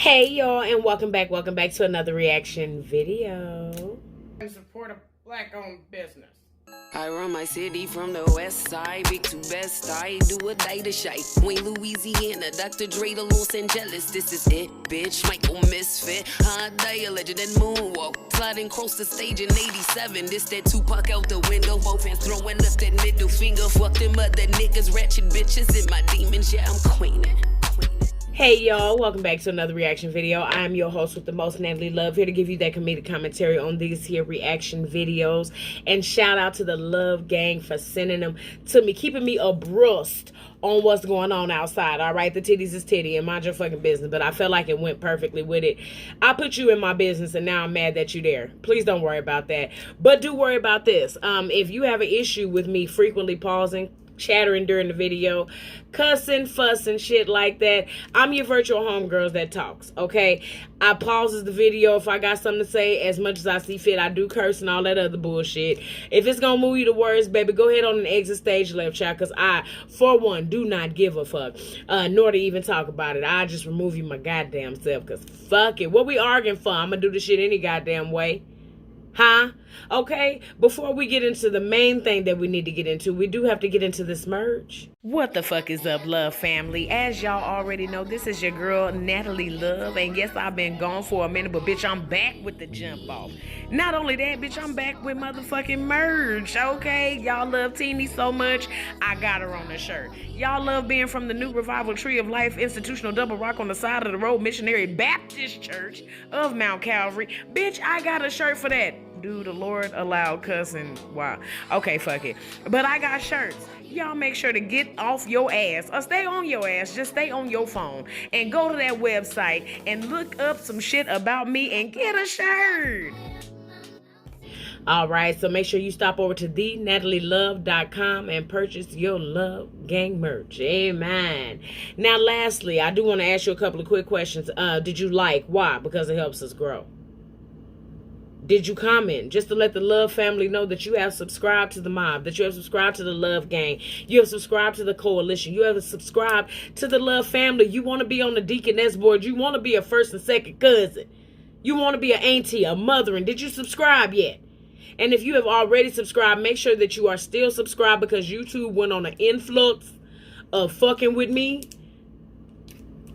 Hey y'all, and welcome back to another reaction video. And support a black-owned business. I run my city from the west side, big to best, I do a die to shy. Wayne, Louisiana, Dr. Dre to Los Angeles, this is it, bitch. Michael Misfit, hot die, a legend and moonwalk. Sliding across the stage in 87, this that Tupac out the window. Both hands throwing up that middle finger, fuck them other niggas, ratchet bitches in my demons, yeah, I'm queening. Hey y'all, welcome back to another reaction video. I'm your host with the most, Natalie Love, here to give you that comedic commentary on these here reaction videos. And shout out to the Love Gang for sending them to me, keeping me abreast on what's going on outside. All right, the titties is titty and mind your fucking business, but I felt like it went perfectly with it. I put you in my business and now I'm mad that you're there. Please don't worry about that, but do worry about this. If you have an issue with me frequently pausing, chattering during the video, cussing, fussing, shit like that, I'm your virtual homegirls that talks, okay? I pauses the video if I got something to say as much as I see fit. I do curse and all that other bullshit. If it's gonna move you to words, baby, go ahead on and exit stage left, child, because I, for one, do not give a fuck, nor to even talk about it. I just remove you my goddamn self, because fuck it. What we arguing for? I'm gonna do the shit any goddamn way. Huh? Okay, before we get into the main thing that we need to get into, we do have to get into this merge. What the fuck is up, Love family? As y'all already know, this is your girl, Natalie Love. And yes, I've been gone for a minute, but bitch, I'm back with the jump off. Not only that, bitch, I'm back with motherfucking merge, okay? Y'all love Teeny so much, I got her on the shirt. Y'all love being from the New Revival Tree of Life Institutional Double Rock on the side of the road Missionary Baptist Church of Mount Calvary. Bitch, I got a shirt for that. Dude, the Lord allowed cussing. Wow. Okay, fuck it. But I got shirts. Y'all make sure to get off your ass or stay on your ass. Just stay on your phone and go to that website and look up some shit about me and get a shirt. All right, so make sure you stop over to thenatalielove.com and purchase your Love Gang merch. Amen. Now, lastly, I do want to ask you a couple of quick questions. Did you like? Why? Because it helps us grow. Did you comment? Just to let the Love family know that you have subscribed to the mob, that you have subscribed to the Love Gang, you have subscribed to the coalition, you have subscribed to the Love family. You want to be on the Deaconess board. You want to be a first and second cousin. You want to be an auntie, a mother. And did you subscribe yet? And if you have already subscribed, make sure that you are still subscribed, because YouTube went on an influx of fucking with me.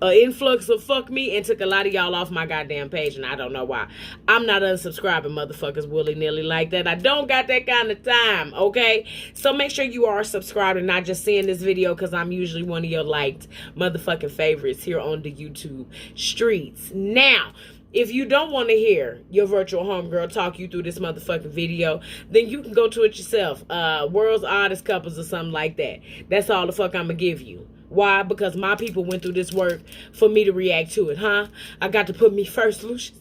An influx of fuck me, and took a lot of y'all off my goddamn page, and I don't know why. I'm not unsubscribing motherfuckers willy-nilly like that. I don't got that kind of time, okay? So make sure you are subscribed and not just seeing this video because I'm usually one of your liked motherfucking favorites here on the YouTube streets. Now, if you don't want to hear your virtual homegirl talk you through this motherfucking video, then you can go to it yourself. World's Oddest Couples or something like that. That's all the fuck I'm gonna give you. Why? Because my people went through this work for me to react to it, huh? I got to put me first, Lucius.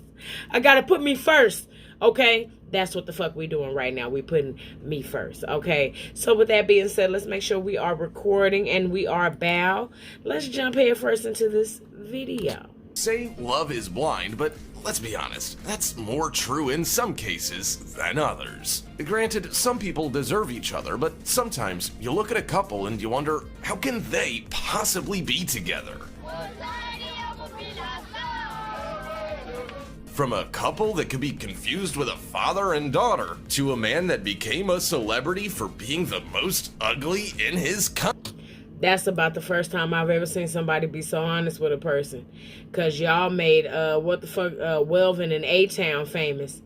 I got to put me first, okay? That's what the fuck we doing right now. We putting me first, okay? So with that being said, let's make sure we are recording and we are bow. Let's jump head first into this video. Say love is blind, but let's be honest, that's more true in some cases than others. Granted, some people deserve each other, but sometimes you look at a couple and you wonder, how can they possibly be together? From a couple that could be confused with a father and daughter, to a man that became a celebrity for being the most ugly in his country. That's about the first time I've ever seen somebody be so honest with a person. Because y'all made, what the fuck, Welvin and A-Town famous.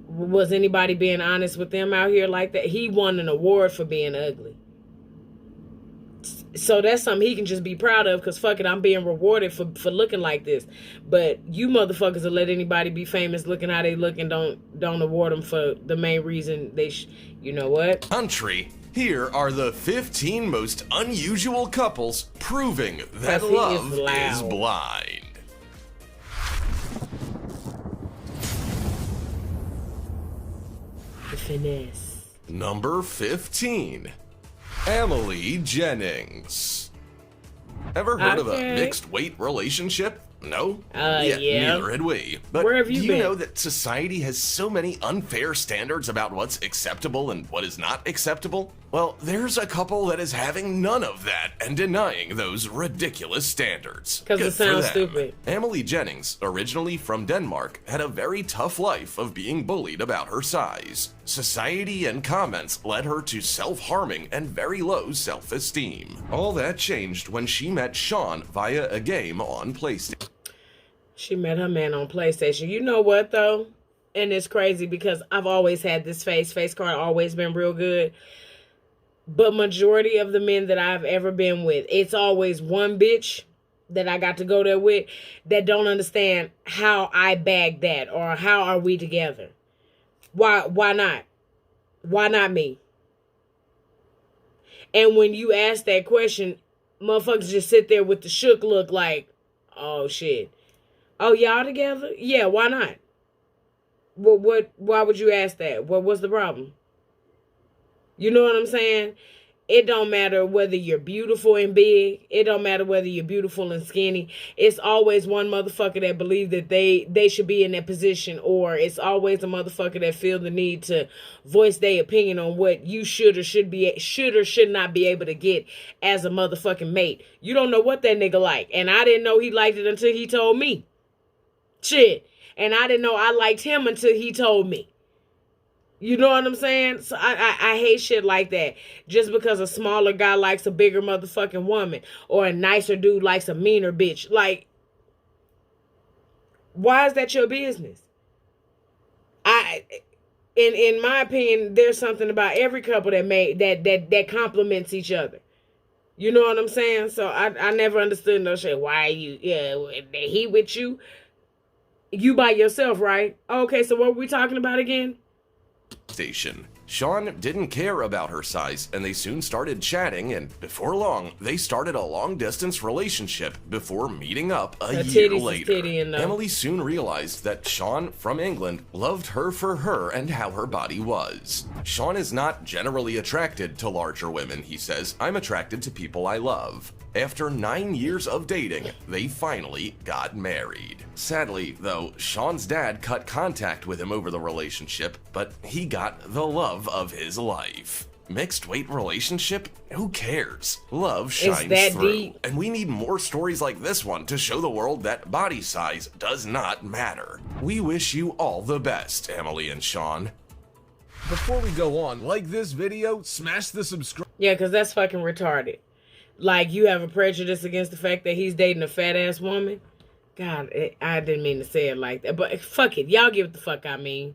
Was anybody being honest with them out here like that? He won an award for being ugly. So that's something he can just be proud of, because fuck it, I'm being rewarded for looking like this. But you motherfuckers that let anybody be famous looking how they look and don't award them for the main reason they you know what? Country. Here are the 15 most unusual couples proving that love is blind. The finesse. Number 15. Emily Jennings. Ever heard of a mixed weight relationship? No? Yeah. Neither had we. But where have you do been? You know that society has so many unfair standards about what's acceptable and what is not acceptable? Well, there's a couple that is having none of that and denying those ridiculous standards. Because it sounds stupid. Emily Jennings, originally from Denmark, had a very tough life of being bullied about her size. Society and comments led her to self-harming and very low self-esteem. All that changed when she met Sean via a game on PlayStation. She met her man on PlayStation. You know what, though? And it's crazy because I've always had this face card, always been real good. But majority of the men that I've ever been with, it's always one bitch that I got to go there with that don't understand how I bagged that or how are we together. Why not? Why not me? And when you ask that question, motherfuckers just sit there with the shook look like, oh shit. Oh, y'all together? Yeah, why not? Why would you ask that? What's the problem? You know what I'm saying? It don't matter whether you're beautiful and big. It don't matter whether you're beautiful and skinny. It's always one motherfucker that believe that they should be in that position, or it's always a motherfucker that feel the need to voice their opinion on what you should or should not be able to get as a motherfucking mate. You don't know what that nigga like. And I didn't know he liked it until he told me. Shit. And I didn't know I liked him until he told me. You know what I'm saying? So I hate shit like that. Just because a smaller guy likes a bigger motherfucking woman, or a nicer dude likes a meaner bitch. Like, why is that your business? In my opinion, there's something about every couple that complements each other. You know what I'm saying? So I never understood no shit. Why are you? Yeah, he with you. You by yourself, right? Okay, so what were we talking about again? Station. Sean didn't care about her size, and they soon started chatting, and before long, they started a long-distance relationship before meeting up a year later. Emily soon realized that Sean from England loved her for her and how her body was. Sean is not generally attracted to larger women, he says. I'm attracted to people I love. After 9 years of dating, they finally got married. Sadly, though, Sean's dad cut contact with him over the relationship, but he got the love of his life. Mixed weight relationship? Who cares? Love shines through. Deep. And we need more stories like this one to show the world that body size does not matter. We wish you all the best, Emily and Sean. Before we go on, like this video, smash the subscribe. Yeah, because that's fucking retarded. Like, you have a prejudice against the fact that he's dating a fat-ass woman? God, I didn't mean to say it like that. But fuck it. Y'all get what the fuck I mean.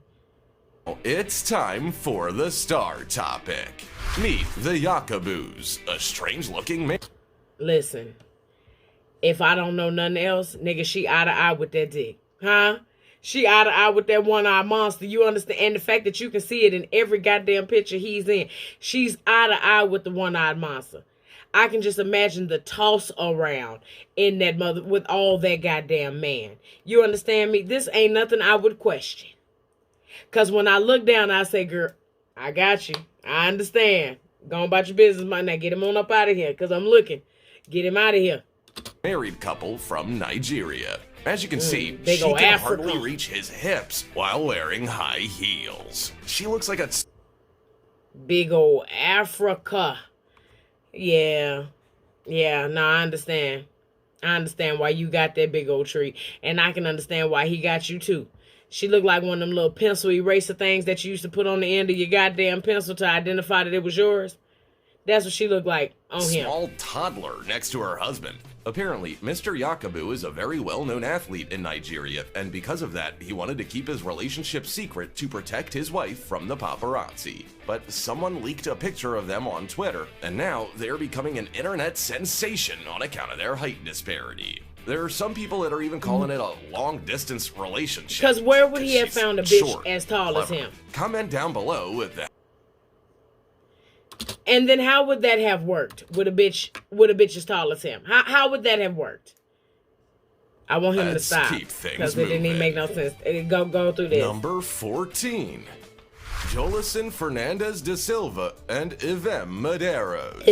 It's time for the star topic. Meet the Yakubus, a strange-looking man. Listen, if I don't know nothing else, nigga, she eye to eye with that dick. Huh? She eye to eye with that one-eyed monster. You understand? And the fact that you can see it in every goddamn picture he's in. She's eye to eye with the one-eyed monster. I can just imagine the toss around in that mother with all that goddamn man. You understand me? This ain't nothing I would question. Because when I look down, I say, girl, I got you. I understand. Go about your business, man. Now get him on up out of here because I'm looking. Get him out of here. Married couple from Nigeria. As you can see, she can hardly reach his hips while wearing high heels. She looks like a... Big old Africa. Yeah, no, I understand. I understand why you got that big old tree. And I can understand why he got you too. She looked like one of them little pencil eraser things that you used to put on the end of your goddamn pencil to identify that it was yours. That's what she looked like on him. Small toddler next to her husband. Apparently, Mr. Yakubu is a very well-known athlete in Nigeria, and because of that, he wanted to keep his relationship secret to protect his wife from the paparazzi. But someone leaked a picture of them on Twitter, and now they're becoming an internet sensation on account of their height disparity. There are some people that are even calling it a long-distance relationship. Because where would he have found a bitch short, as tall as him? Comment down below with that. And then how would that have worked with a bitch as tall as him? How would that have worked? I want him to stop because it didn't even make no sense. Go through this. Number 14. Jolison Fernandez de Silva and Ivem Medeiros.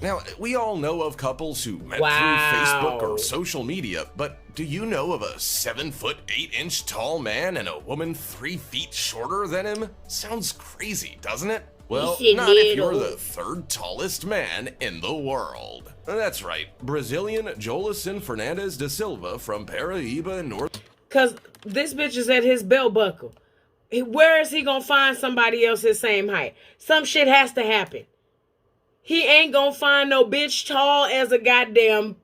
Now, we all know of couples who met through Facebook or social media, but do you know of a 7'8" tall man and a woman 3 feet shorter than him? Sounds crazy, doesn't it? Well, He said not if you're little. the third tallest man in the world. That's right, Brazilian Jolison Fernandes da Silva from Paraíba, North. Cause this bitch is at his belt buckle. Where is he gonna find somebody else his same height? Some shit has to happen. He ain't gonna find no bitch tall as a goddamn.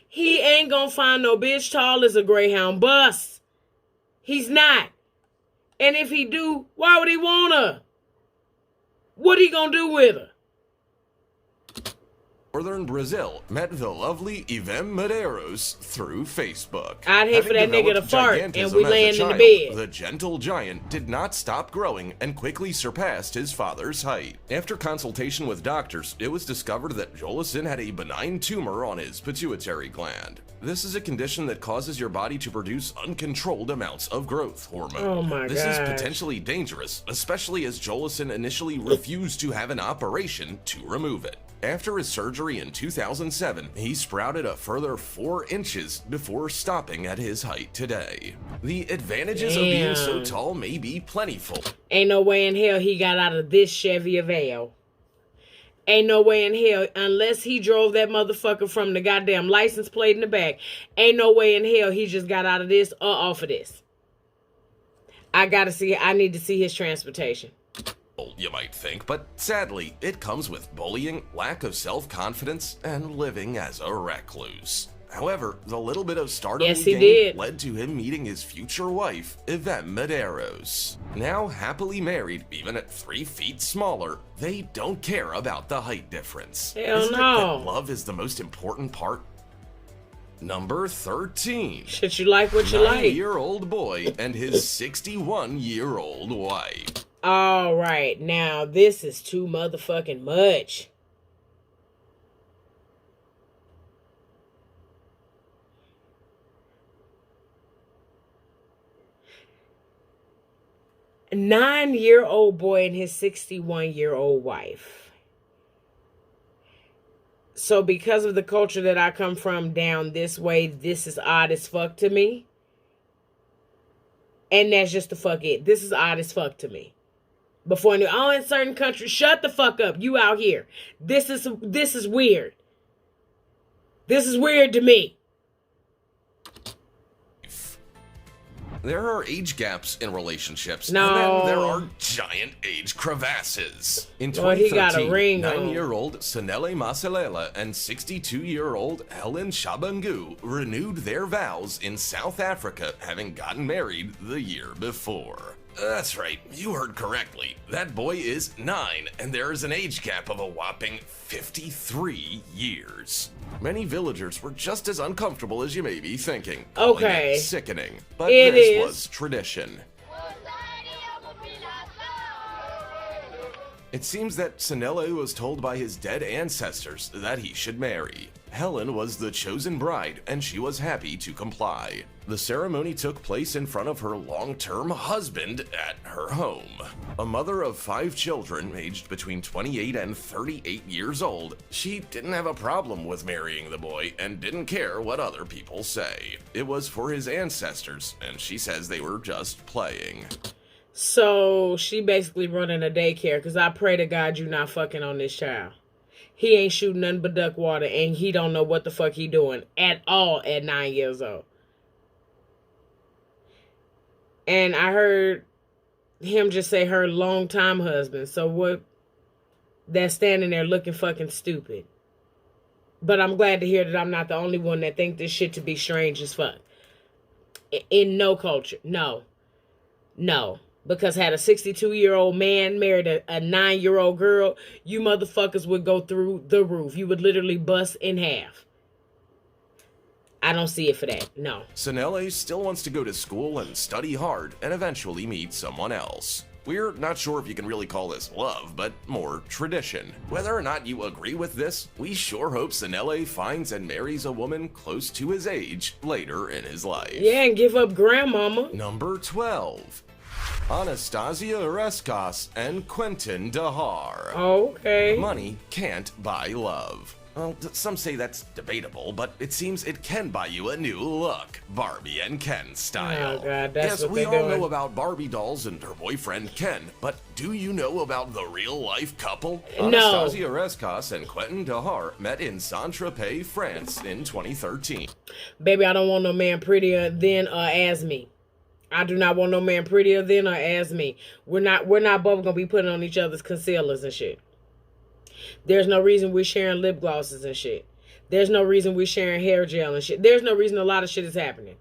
He ain't gonna find no bitch tall as a Greyhound bus. He's not. And if he do, why would he want her? What he gonna do with her? Northern Brazil met the lovely Ivem Medeiros through Facebook. I'd hate for that Having nigga to developed fart and gigantism we as a laying in the child, bed. The gentle giant did not stop growing and quickly surpassed his father's height. After consultation with doctors, it was discovered that Jolison had a benign tumor on his pituitary gland. This is a condition that causes your body to produce uncontrolled amounts of growth hormone. Oh my This is gosh. potentially dangerous, especially as Jolison initially refused to have an operation to remove it. After his surgery in 2007, he sprouted a further 4 inches before stopping at his height today. The advantages of being so Damn. tall may be plentiful. Ain't no way in hell he got out of this Chevy Aveo. Ain't no way in hell, unless he drove that motherfucker from the goddamn license plate in the back. Ain't no way in hell he just got out of this or off of this. I need to see his transportation. You might think, but sadly, it comes with bullying, lack of self-confidence, and living as a recluse. However, the little bit of stardom Yes, he he gained did. led to him meeting his future wife, Ivem Medeiros. Now happily married, even at 3 feet smaller, they don't care about the height difference. Hell Isn't it no. that love is the most important part? Number 13. Shit, you like what you like. 9-year-old boy and his 61-year-old wife. All right, now this is too motherfucking much. A 9-year-old boy and his 61-year-old wife. So because of the culture that I come from down this way, this is odd as fuck to me. And that's just the fuck it. This is odd as fuck to me. Before I knew, oh, in certain countries, shut the fuck up. You out here. This is weird. This is weird to me. There are age gaps in relationships, No. and then there are giant age crevasses. In Lord, he got a 2013, ring on. 9-year-old Sanele Masalela and 62-year-old Helen Shabangu renewed their vows in South Africa, having gotten married the year before. That's right, you heard correctly. That boy is 9, and there is an age gap of a whopping 53 years. Many villagers were just as uncomfortable as you may be thinking. calling Okay. it sickening. But It this is. was tradition. It seems that Sanele was told by his dead ancestors that he should marry. Helen was the chosen bride, and she was happy to comply. The ceremony took place in front of her long-term husband at her home. A mother of 5 children, aged between 28 and 38 years old, she didn't have a problem with marrying the boy and didn't care what other people say. It was for his ancestors, and she says they were just playing. So she basically running a daycare because I pray to God you not fucking on this child. He ain't shooting nothing but duck water and he don't know what the fuck he doing at all at 9 years old. And I heard him just say her long-time husband. So what? That's standing there looking fucking stupid. But I'm glad to hear that I'm not the only one that think this shit to be strange as fuck. In no culture. No. No. Because had a 62-year-old man married a 9-year-old girl, you motherfuckers would go through the roof. You would literally bust in half. I don't see it for that. No. Sanele still wants to go to school and study hard and eventually meet someone else. We're not sure if you can really call this love, but more tradition. Whether or not you agree with this, we sure hope Sanele finds and marries a woman close to his age later in his life. Yeah, and give up grandmama. Number 12. Anastasia Orescas and Quentin Dahar. Okay. Money can't buy love. Well, some say that's debatable, but it seems it can buy you a new look. Barbie and Ken style. Oh, God, that's yes, what we they're all doing. know about Barbie dolls and her boyfriend Ken, but do you know about the real-life couple? No. Anastasia Rescos and Quentin Dahar met in Saint-Tropez, France in 2013. Baby, I don't want no man prettier than or as me. I do not want no man prettier than or as me. We're not both gonna be putting on each other's concealers and shit. There's no reason we're sharing lip glosses and shit. There's no reason we're sharing hair gel and shit. There's no reason a lot of shit is happening.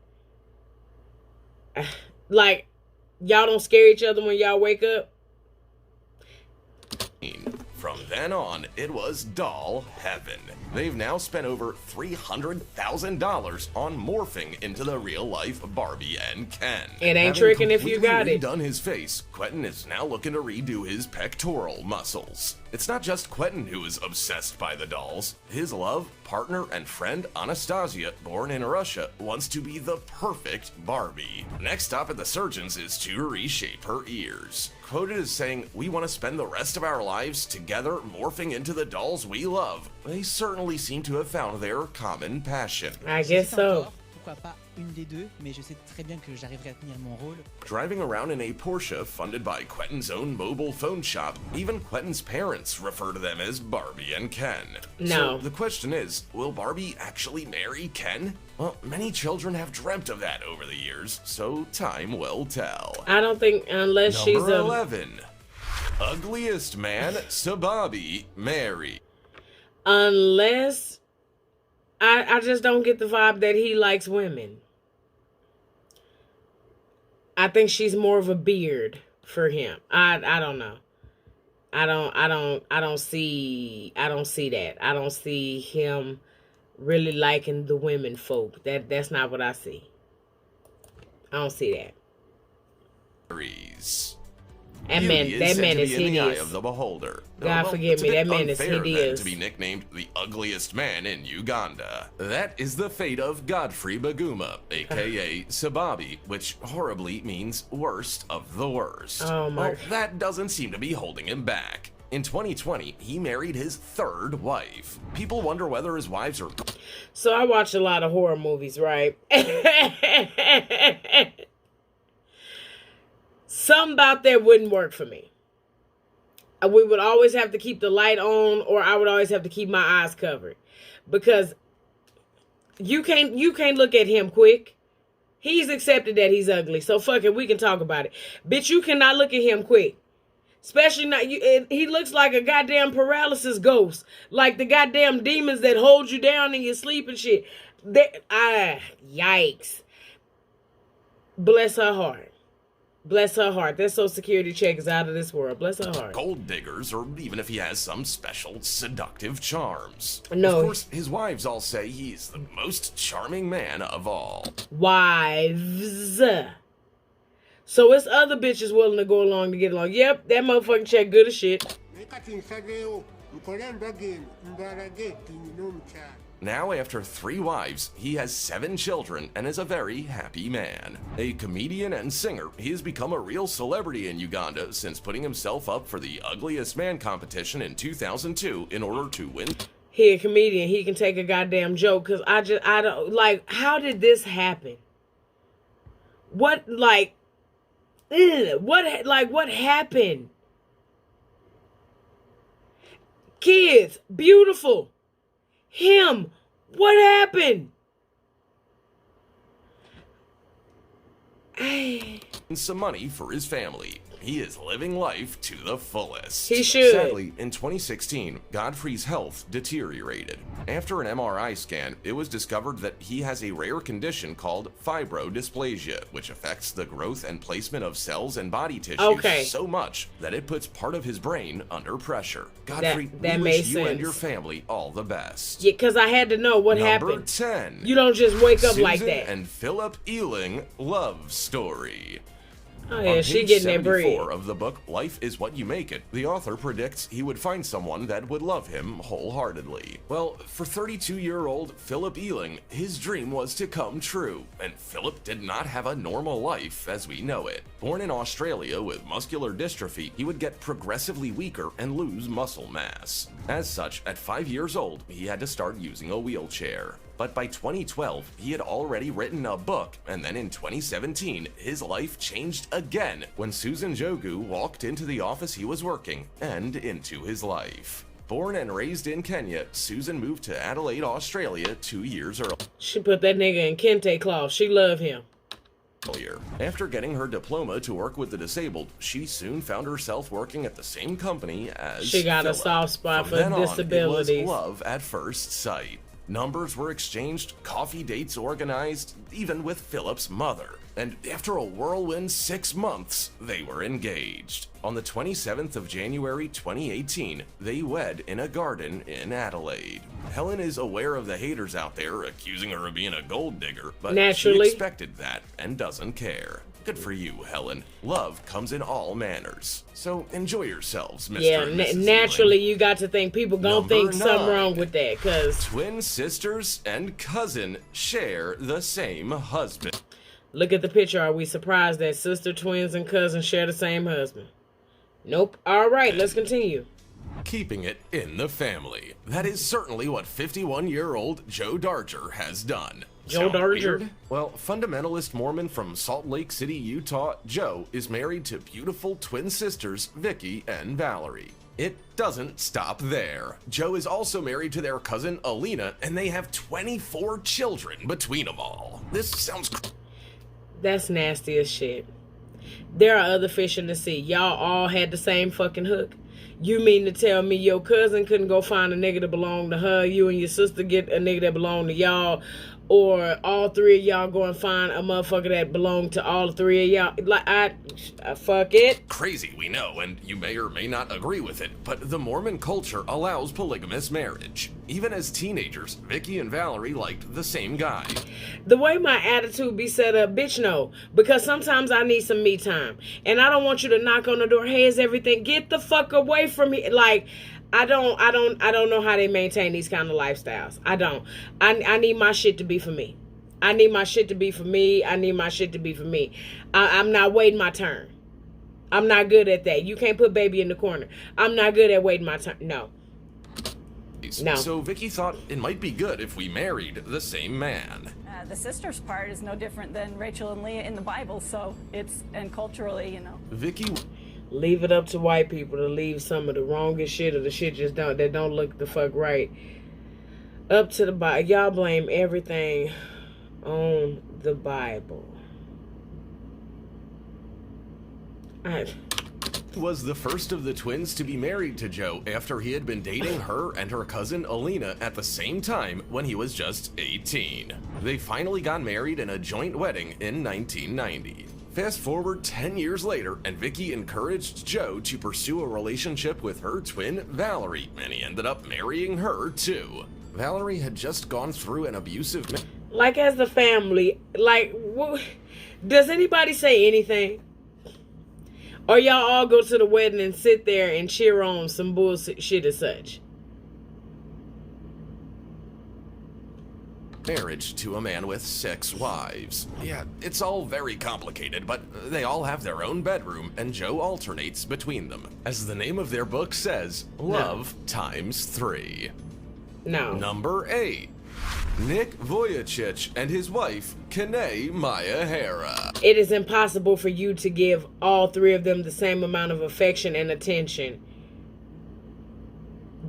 Like, y'all don't scare each other when y'all wake up? From then on, it was doll heaven. They've now spent over $300,000 on morphing into the real-life Barbie and Ken. It ain't tricking if you completely got it. redone his face, Quentin is now looking to redo his pectoral muscles. It's not just Quentin who is obsessed by the dolls. His love, partner, and friend Anastasia, born in Russia, wants to be the perfect Barbie. Next stop at the surgeon's is to reshape her ears. Quoted as saying, "We want to spend the rest of our lives together morphing into the dolls we love." They certainly seem to have found their common passion. I guess so. Pourquoi pas une des deux, mais je sais très bien que j'arriverai à tenir mon rôle. Driving around in a Porsche funded by Quentin's own mobile phone shop, even Quentin's parents refer to them as Barbie and Ken. No. So the question is, will Barbie actually marry Ken? Well, many children have dreamt of that over the years, so time will tell. I don't think unless she's Number a 11. Ugliest man to Bobby marry. unless I just don't get the vibe that he likes women. I think she's more of a beard for him. I don't know. I don't see that. I don't see him really liking the women folk. That's not what I see. I don't see that. Marries. That Beauty man said to is be in the eye hideous. of the beholder. God forgive it's a me, bit that man is unfair then hideous. to be nicknamed the ugliest man in Uganda. That is the fate of Godfrey Baguma, aka Sababi, which horribly means worst of the worst. Oh my. Well, that doesn't seem to be holding him back. In 2020, he married his third wife. People wonder whether his wives are... So I watch a lot of horror movies, right? Something about that wouldn't work for me. We would always have to keep the light on, or I would always have to keep my eyes covered, because you can't look at him quick. He's accepted that he's ugly, so fuck it, we can talk about it. Bitch, you cannot look at him quick. Especially not he looks like a goddamn paralysis ghost, like the goddamn demons that hold you down in your sleep and shit. Yikes. Bless her heart. Bless her heart. That Social Security check is out of this world. Bless her heart. gold diggers, or even if he has some special seductive charms. No. Of course, his wives all say he's the most charming man of all. Wives. So it's other bitches willing to go along to get along. Yep, that motherfucking check good as shit. Now, after 3 wives, he has 7 children and is a very happy man. A comedian and singer, he has become a real celebrity in Uganda since putting himself up for the Ugliest Man competition in 2002 in order to win. He a comedian. He can take a goddamn joke. Because I don't, like, how did this happen? What happened? Kids, beautiful. Him, what happened? Some money for his family. He is living life to the fullest. He should. Sadly, in 2016, Godfrey's health deteriorated. After an MRI scan, it was discovered that he has a rare condition called fibrodysplasia, which affects the growth and placement of cells and body tissues so much that it puts part of his brain under pressure. Godfrey, that we made wish you and sense. your family all the best. Yeah, because I had to know what Number happened. 10. You don't just wake up Susan like that. and Philip Ealing love story. Oh yeah, On she page getting that 74 bread. of the book Life is What You Make It, the author predicts he would find someone that would love him wholeheartedly. Well, for 32-year-old Philip Ealing, his dream was to come true, and Philip did not have a normal life as we know it. Born in Australia with muscular dystrophy, he would get progressively weaker and lose muscle mass. As such, at 5 years old, he had to start using a wheelchair. But by 2012, he had already written a book, and then in 2017, his life changed again when Susan Jogu walked into the office he was working and into his life. Born and raised in Kenya, Susan moved to Adelaide, Australia 2 years She put that nigga in kente cloth. She love him. earlier. After getting her diploma to work with the disabled, she soon found herself working at the same company as She got a Philip. soft spot From for then on, disabilities. it was love at first sight. Numbers were exchanged, coffee dates organized, even with Philip's mother. And after a whirlwind 6 months, they were engaged. On the 27th of January 2018, they wed in a garden in Adelaide. Helen is aware of the haters out there accusing her of being a gold digger, but Naturally. she expected that and doesn't care. Good for you, Helen. Love comes in all manners. So enjoy yourselves, Mr. Yeah, and Mrs. naturally Ealing. you got to think people gonna Number think something 9. wrong with that, cause Twin sisters and cousin share the same husband. look at the picture. Are we surprised that sister, twins, and cousins share the same husband? Nope. All right, let's continue. Keeping it in the family. That is certainly what 51-year-old Joe Darger has done. Joe Sound Darger? weird? Well, fundamentalist Mormon from Salt Lake City, Utah, Joe is married to beautiful twin sisters Vicky and Valerie. It doesn't stop there. Joe is also married to their cousin Alina, and they have 24 children between them all. This sounds That's nasty as shit. There are other fish in the sea. Y'all all had the same fucking hook. You mean to tell me your cousin couldn't go find a nigga that belonged to her, you and your sister get a nigga that belonged to y'all, or all three of y'all go and find a motherfucker that belonged to all three of y'all? Like, I fuck it. crazy, we know, and you may or may not agree with it, but the Mormon culture allows polygamous marriage. Even as teenagers, Vicky and Valerie liked the same guy. The way my attitude be set up, bitch, no. Because sometimes I need some me time. And I don't want you to knock on the door, hey, is everything? Get the fuck away from me. Like, I don't know how they maintain these kind of lifestyles. I don't. I need my shit to be for me. I need my shit to be for me. I need my shit to be for me. I'm not waiting my turn. I'm not good at that. You can't put baby in the corner. I'm not good at waiting my turn. No. No. So Vicky thought it might be good if we married the same man. The sisters part is no different than Rachel and Leah in the Bible, so and culturally, you know. Vicky Leave it up to white people to leave some of the wrongest shit or the shit that don't look the fuck right up to the Bible. Y'all blame everything on the Bible. was the first of the twins to be married to Joe after he had been dating her and her cousin Alina at the same time when he was just 18. They finally got married in a joint wedding in 1990. Fast forward 10 years later, and Vicky encouraged Joe to pursue a relationship with her twin Valerie, and he ended up marrying her too. Valerie had just gone through an abusive Like, as the family, like, does anybody say anything? Or y'all all go to the wedding and sit there and cheer on some bullshit as such? marriage to a man with 6 wives. Yeah, it's all very complicated, but they all have their own bedroom, and Joe alternates between them. As the name of their book says, love times 3. No. Number 8. Nickoyacic and his wife, Kene Maya Hera. It is impossible for you to give all 3 of them the same amount of affection and attention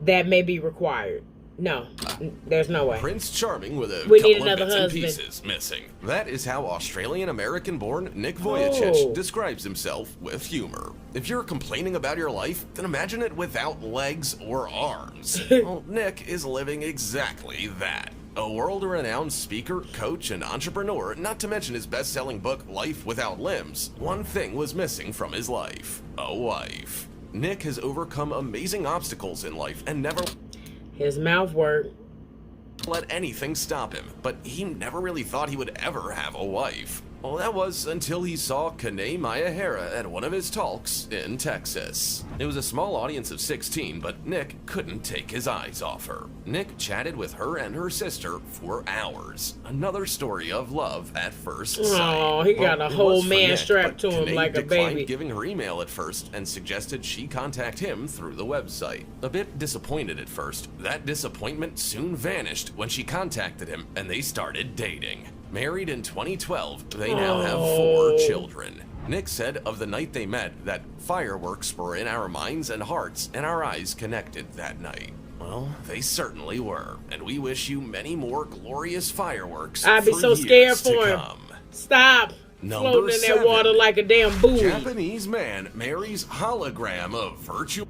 that may be required. No, there's no way. Prince Charming with a We need couple of another bits and husband. pieces missing. That is how Australian-American-born Nickoyacic Oh. describes himself with humor. If you're complaining about your life, then imagine it without legs or arms. Well, Nick is living exactly that. A world-renowned speaker, coach, and entrepreneur, not to mention his best-selling book, Life Without Limbs. One thing was missing from his life: a wife. Nick has overcome amazing obstacles in life and never His mouth work. let anything stop him, but he never really thought he would ever have a wife. Well, that was until he saw Kane Mayahara at one of his talks in Texas. It was a small audience of 16, but Nick couldn't take his eyes off her. Nick chatted with her and her sister for hours. Another story of love at first sight. Oh, he got a whole man strapped to him Kane like a declined baby. giving her email at first and suggested she contact him through the website. A bit disappointed at first, that disappointment soon vanished when she contacted him and they started dating. Married in 2012, they now have 4 children. Nick said of the night they met that fireworks were in our minds and hearts and our eyes connected that night. Well, they certainly were, and we wish you many more glorious fireworks. I'd be for so scared years for to him. come. Stop Number floating in that 7. water like a damn buoy. Japanese man marries hologram of virtual.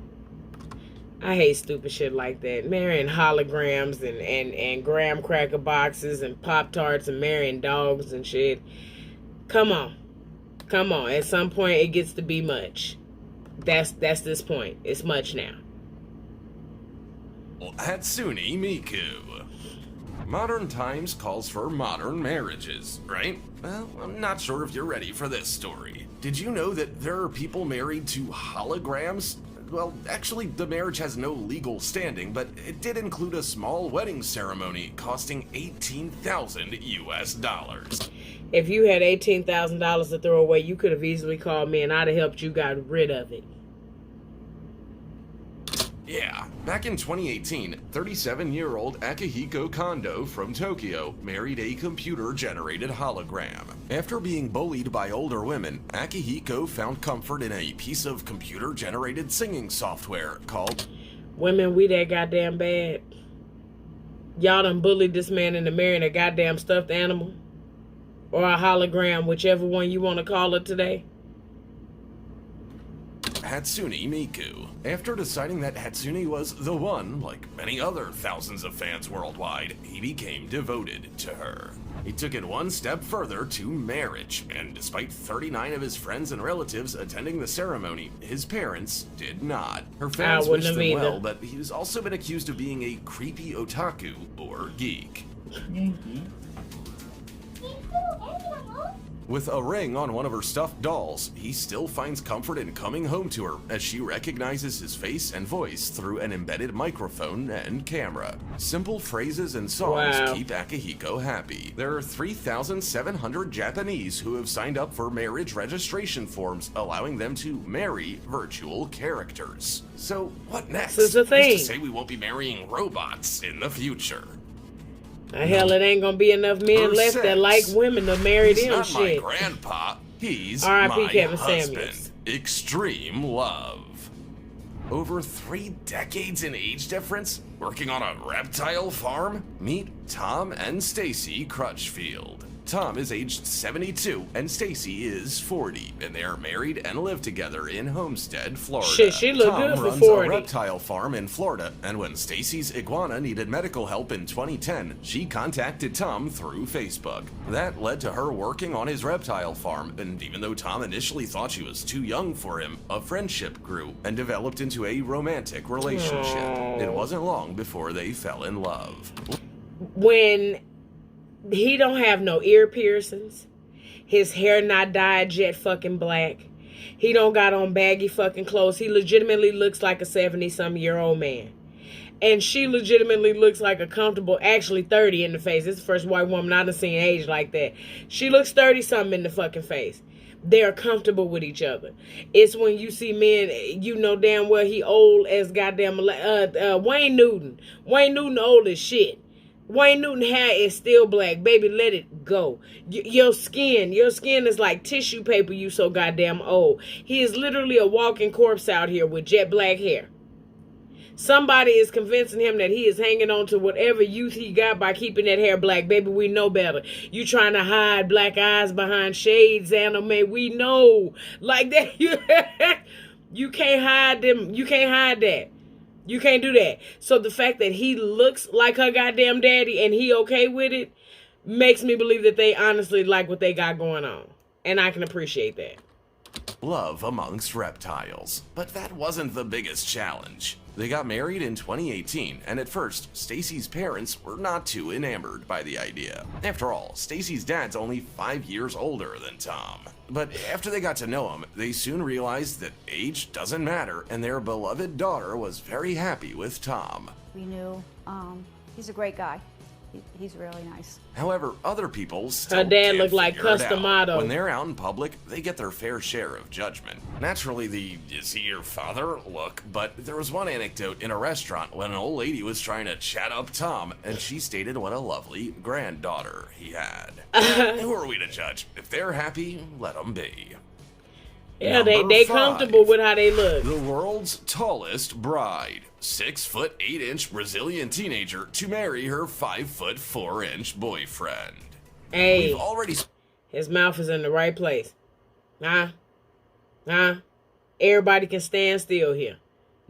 I hate stupid shit like that. Marrying holograms and graham cracker boxes and Pop-Tarts and marrying dogs and shit. Come on. Come on. At some point it gets to be much. That's this point. It's much now. Hatsune Miku. Modern times calls for modern marriages, right? Well, I'm not sure if you're ready for this story. Did you know that there are people married to holograms? Well, actually, the marriage has no legal standing, but it did include a small wedding ceremony costing $18,000 US. If you had $18,000 to throw away, you could have easily called me and I'd have helped you got rid of it. Yeah, back in 2018, 37-year-old Akihiko Kondo from Tokyo married a computer-generated hologram. After being bullied by older women, Akihiko found comfort in a piece of computer-generated singing software called... Women, we that goddamn bad. Y'all done bullied this man into marrying a goddamn stuffed animal. Or a hologram, whichever one you want to call it today. Hatsune Miku. After deciding that Hatsune was the one, like many other thousands of fans worldwide, he became devoted to her. He took it one step further to marriage, and despite 39 of his friends and relatives attending the ceremony, his parents did not. Her fans wished him well, but he's also been accused of being a creepy otaku or geek. With a ring on one of her stuffed dolls, he still finds comfort in coming home to her as she recognizes his face and voice through an embedded microphone and camera. Simple phrases and songs keep Akihiko happy. There are 3,700 Japanese who have signed up for marriage registration forms, allowing them to marry virtual characters. So what next? This is the thing. Who's to say we won't be marrying robots in the future? Hell, it ain't gonna be enough men left that like women to marry them not shit. My grandpa, he's R.I.P. my Kevin husband. Samuels. Extreme love. Over 3 decades in age difference, working on a reptile farm? Meet Tom and Stacy Crutchfield. Tom is aged 72 and Stacy is 40, and they are married and live together in Homestead, Florida. Shit, she look Tom good for runs 40. a reptile farm in Florida, and when Stacy's iguana needed medical help in 2010, she contacted Tom through Facebook. That led to her working on his reptile farm, and even though Tom initially thought she was too young for him, a friendship grew and developed into a romantic relationship. It wasn't long before they fell in love. When he don't have no ear piercings, his hair not dyed jet fucking black, he don't got on baggy fucking clothes, he legitimately looks like a 70-some-year-old man. And she legitimately looks like a comfortable, actually 30 in the face. This is the first white woman I've seen age like that. She looks 30-something in the fucking face. They're comfortable with each other. It's when you see men, you know damn well he old as goddamn Wayne Newton. Wayne Newton old as shit. Wayne Newton hair is still black. Baby, let it go. Your skin is like tissue paper, you so goddamn old. He is literally a walking corpse out here with jet black hair. Somebody is convincing him that he is hanging on to whatever youth he got by keeping that hair black. Baby, we know better. You trying to hide black eyes behind shades, anime. We know. Like that. You can't hide them. You can't hide that. You can't do that. So the fact that he looks like her goddamn daddy and he okay with it makes me believe that they honestly like what they got going on. And I can appreciate that. love amongst reptiles. But that wasn't the biggest challenge. They got married in 2018, and at first, Stacy's parents were not too enamored by the idea. After all, Stacy's dad's only 5 years older than Tom. But after they got to know him, they soon realized that age doesn't matter, and their beloved daughter was very happy with Tom. We knew he's a great guy. He's really nice. However, other people still Her dad can't looked like figure it out. Customato. When they're out in public, they get their fair share of judgment. Naturally, the "is he your father" look, but there was one anecdote in a restaurant when an old lady was trying to chat up Tom, and she stated what a lovely granddaughter he had. Who are we to judge? If they're happy, let them be. Yeah, Number they 5. comfortable with how they look. The world's tallest bride. 6'8" Brazilian teenager to marry her 5'4" boyfriend. Hey, We've already his mouth is in the right place. Huh? Everybody can stand still here.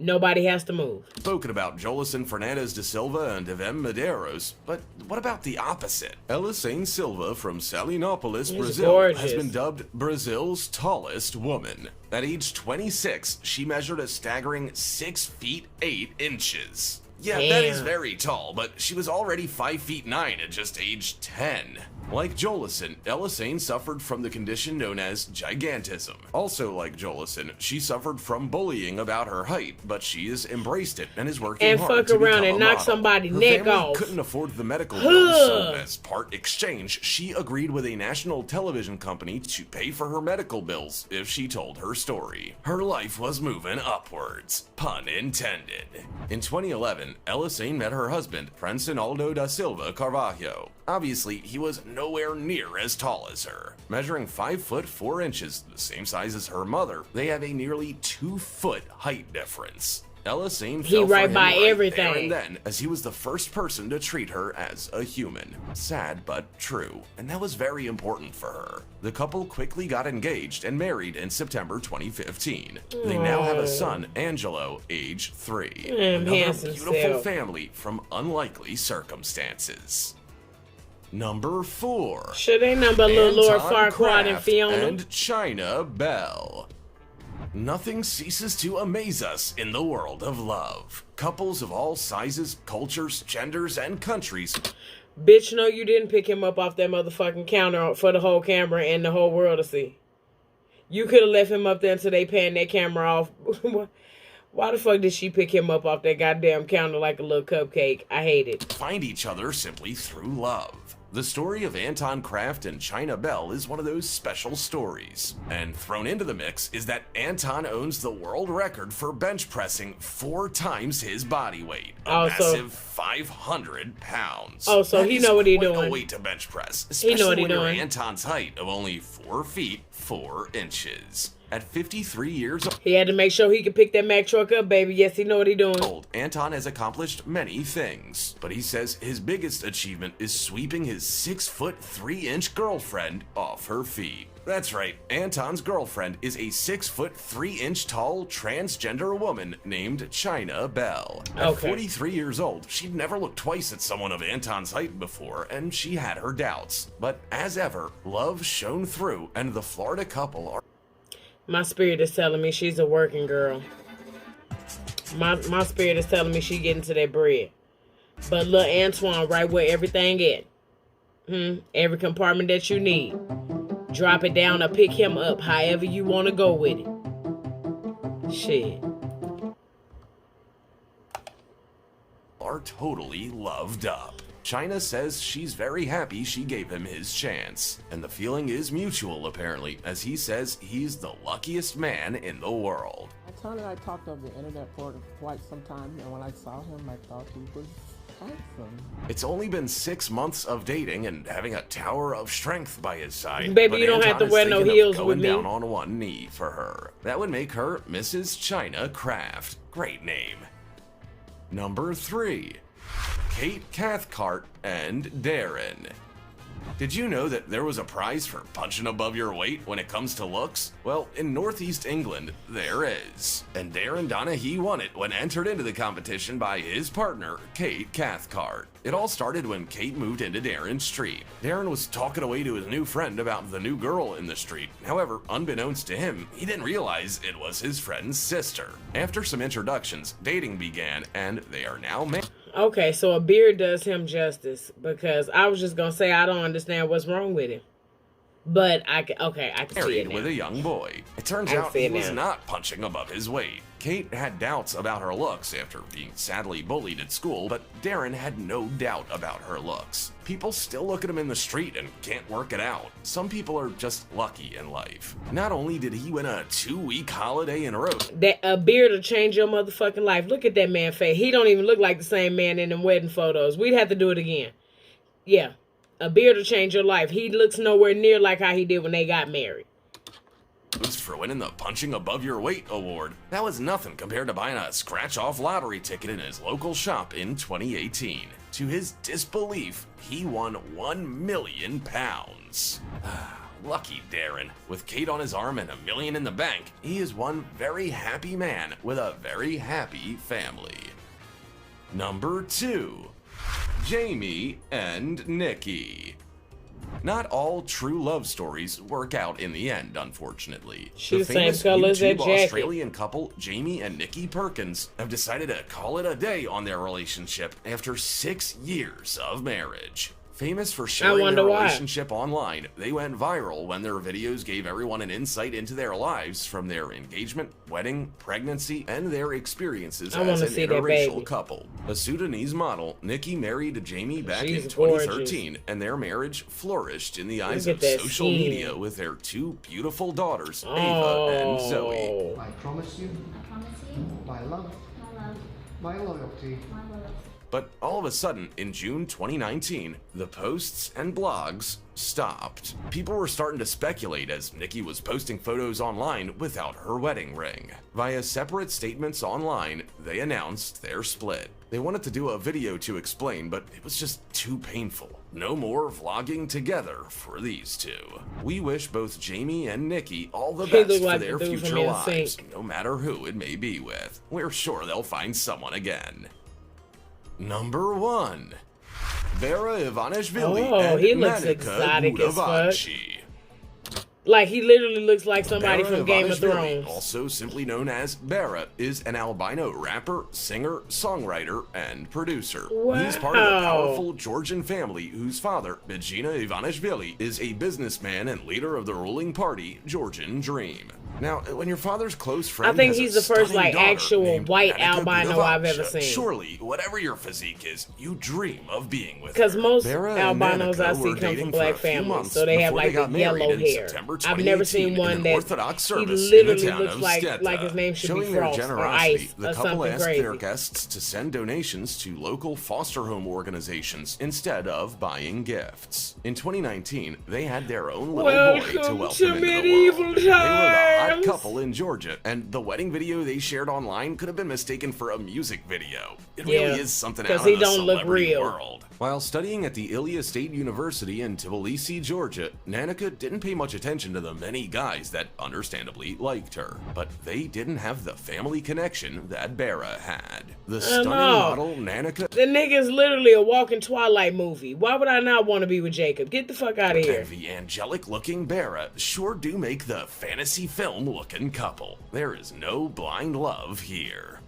Nobody has to move. spoken about Jolison Fernandez da Silva and Devem Medeiros, but what about the opposite? Elisane Silva from Salinopolis, She's Brazil, gorgeous. has been dubbed Brazil's tallest woman. At age 26, she measured a staggering 6 feet 8 inches. Yeah, that is Damn. very tall, but she was already 5 feet 9 at just age 10. Like Jolison, Elisane suffered from the condition known as gigantism. Also like Jolison, she suffered from bullying about her height, but she has embraced it and is working And hard fuck to around become and a knock model. somebody's Her neck family off. couldn't afford the medical bills, so as part exchange, she agreed with a national television company to pay for her medical bills if she told her story. Her life was moving upwards, pun intended. In 2011, Elisane met her husband, Francinaldo da Silva Carvalho. Obviously, he was nowhere near as tall as her. Measuring 5'4", the same size as her mother, they have a nearly 2-foot height difference. Elisane He fell for right him by there everything. and then, as he was the first person to treat her as a human. Sad but true, and that was very important for her. The couple quickly got engaged and married in September 2015. They now have a son, Angelo, age 3. Another handsome beautiful self. family from unlikely circumstances. Number 4. Should they number little Lord Anton Farquaad and Kraft Fiona? and China Bell. Nothing ceases to amaze us in the world of love. Couples of all sizes, cultures, genders, and countries Bitch, no, you didn't pick him up off that motherfucking counter for the whole camera and the whole world to see. You could have left him up there until they pan that camera off. Why the fuck did she pick him up off that goddamn counter like a little cupcake? I hate it. find each other simply through love. The story of Anton Kraft and China Bell is one of those special stories. And thrown into the mix is that Anton owns the world record for bench pressing 4 times his body weight. A Oh, so- massive 500 pounds. Oh, so That he is know what he quite a doing. weight to bench press, He know especially what he when you're doing. Anton's height of only 4 feet 4 inches. At 53 years He had to make sure he could pick that Mack truck up, baby. Yes, he know what he doing. old, Anton has accomplished many things, but he says his biggest achievement is sweeping his 6'3" girlfriend off her feet. That's right, Anton's girlfriend is a 6'3" tall transgender woman named China Bell. At Okay. 43 years old, she'd never looked twice at someone of Anton's height before, and she had her doubts. But as ever, love shone through, and the Florida couple are My spirit is telling me she's a working girl. My spirit is telling me she getting to that bread. But little Antoine right where everything at. Every compartment that you need. Drop it down or pick him up however you want to go with it. Shit. totally loved up. China says she's very happy she gave him his chance, and the feeling is mutual apparently, as he says he's the luckiest man in the world. I told her I talked on the internet for quite some time, and when I saw him, I thought he was handsome. It's only been 6 months of dating and having a tower of strength by his side. Baby, but you don't have to Anton is wear no thinking of heels going with me. down on one knee for her. That would make her Mrs. China Kraft. Great name. Number 3. Kate Cathcart and Darren. Did you know that there was a prize for punching above your weight when it comes to looks? Well, in Northeast England, there is. And Darren Donahue won it when entered into the competition by his partner, Kate Cathcart. It all started when Kate moved into Darren's street. Darren was talking away to his new friend about the new girl in the street. However, unbeknownst to him, he didn't realize it was his friend's sister. After some introductions, dating began, and they are now married. Okay, so a beard does him justice, because I was just gonna say I don't understand what's wrong with him, but I can see it now. With a young boy. It turns out he was not punching above his weight. Kate had doubts about her looks after being sadly bullied at school, but Darren had no doubt about her looks. People still look at him in the street and can't work it out. Some people are just lucky in life. Not only did he win a 2-week holiday in a row. That a beard will change your motherfucking life. Look at that man face. He don't even look like the same man in them wedding photos. We'd have to do it again. Yeah, a beard will change your life. He looks nowhere near like how he did when they got married. For winning the Punching Above Your Weight award. That was nothing compared to buying a scratch-off lottery ticket in his local shop in 2018. To his disbelief, he won £1 million. Lucky Darren. With Kate on his arm and $1 million in the bank, he is one very happy man with a very happy family. Number 2. Jamie and Nicky. Not all true love stories work out in the end, unfortunately. She's the famous same color as that YouTube jacket. Australian couple Jamie and Nicky Perkins have decided to call it a day on their relationship after 6 years of marriage. Famous for sharing their relationship online, they went viral when their videos gave everyone an insight into their lives, from their engagement, wedding, pregnancy, and their experiences as an interracial couple. A Sudanese model, Nicky married Jamie back in 2013, and their marriage flourished in the eyes of social media with their 2 beautiful daughters, Ava and Zoe. I promise you my love, my loyalty. But all of a sudden, in June 2019, the posts and blogs stopped. People were starting to speculate as Nicky was posting photos online without her wedding ring. Via separate statements online, they announced their split. They wanted to do a video to explain, but it was just too painful. No more vlogging together for these two. We wish both Jamie and Nicky all the best for their future lives, no matter who it may be with. We're sure they'll find someone again. Number 1. Barra Ivanishvili and he looks Monica exotic as fuck. Gudavachi. Like, he literally looks like somebody Barra from Game of Thrones. Also simply known as Barra, is an albino rapper, singer, songwriter, and producer. Wow. He's part of a powerful Georgian family whose father, Begina Ivanishvili, is a businessman and leader of the ruling party, Georgian Dream. Now, when your father's close friend, I think he's the first like actual white albino I've ever seen. Surely, whatever your physique is, you dream of being with her. Because most albinos I see come from black families, so they have like the yellow hair. I've never seen one that he literally looks like his name should be Frost or Ice or something crazy. Their guests to send donations to local foster home organizations instead of buying gifts. In 2019, they had their own little boy to welcome into the world. They were the hot couple in Georgia, and the wedding video they shared online could have been mistaken for a music video. It really is something out of the celebrity world. While studying at the Ilia State University in Tbilisi, Georgia, Nanika didn't pay much attention to the many guys that understandably liked her, but they didn't have the family connection that Barra had. The stunning model Nanika, the nigga's literally a walking Twilight movie. Why would I not want to be with Jacob? Get the fuck out of here. And the angelic-looking Barra sure do make the fantasy film-looking couple. There is no blind love here.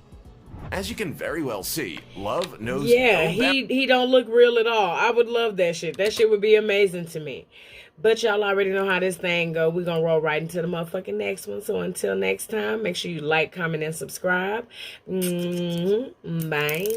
As you can very well see, love knows no he don't look real at all. I would love that shit. That shit would be amazing to me. But y'all already know how this thing go. We're gonna roll right into the motherfucking next one. So until next time, make sure you like, comment, and subscribe. Bye.